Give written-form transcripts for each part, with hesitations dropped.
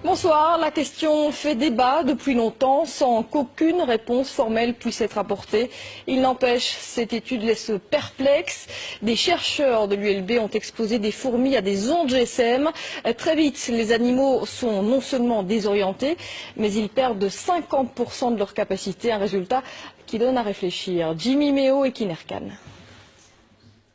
Bonsoir, la question fait débat depuis longtemps sans qu'aucune réponse formelle puisse être apportée. Il n'empêche, cette étude laisse perplexe. Des chercheurs de l'ULB ont exposé des fourmis à des ondes GSM. Très vite, les animaux sont non seulement désorientés, mais ils perdent de 50% de leur capacité, un résultat qui donne à réfléchir. Jimmy Méo et Kinerkan.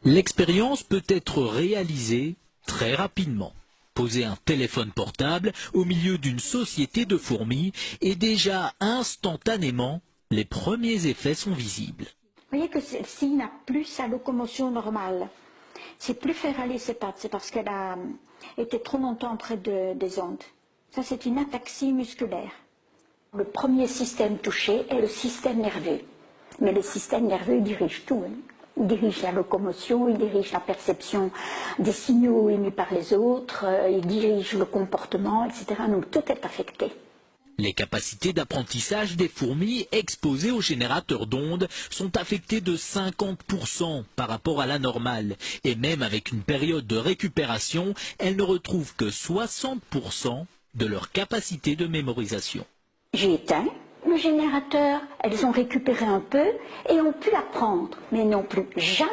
L'expérience peut être réalisée très rapidement. Poser un téléphone portable au milieu d'une société de fourmis et déjà instantanément, les premiers effets sont visibles. Vous voyez que celle-ci n'a plus sa locomotion normale. C'est plus faire aller ses pattes, c'est parce qu'elle a été trop longtemps près des ondes. Ça, c'est une ataxie musculaire. Le premier système touché est le système nerveux. Mais le système nerveux dirige tout. Il dirige la locomotion, il dirige la perception des signaux émis par les autres, il dirige le comportement, etc. Donc tout est affecté. Les capacités d'apprentissage des fourmis exposées aux générateurs d'ondes sont affectées de 50% par rapport à la normale. Et même avec une période de récupération, elles ne retrouvent que 60% de leur capacité de mémorisation. J'ai éteint le générateur, elles ont récupéré un peu et ont pu apprendre, mais n'ont plus jamais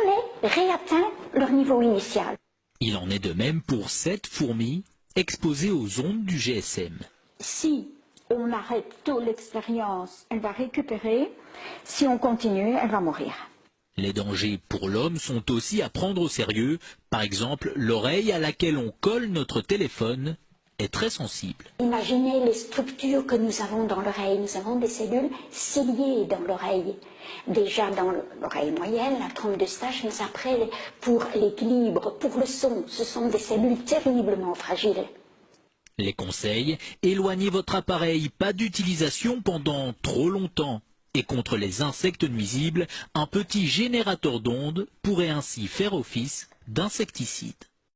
réatteint leur niveau initial. Il en est de même pour 7 fourmis exposées aux ondes du GSM. Si on arrête tôt l'expérience, elle va récupérer. Si on continue, elle va mourir. Les dangers pour l'homme sont aussi à prendre au sérieux. Par exemple, l'oreille à laquelle on colle notre téléphone est très sensible. Imaginez les structures que nous avons dans l'oreille. Nous avons des cellules ciliées dans l'oreille. Déjà dans l'oreille moyenne, la trompe d'Eustache, mais après, pour l'équilibre, pour le son, ce sont des cellules terriblement fragiles. Les conseils, éloignez votre appareil, pas d'utilisation pendant trop longtemps. Et contre les insectes nuisibles, un petit générateur d'ondes pourrait ainsi faire office d'insecticide.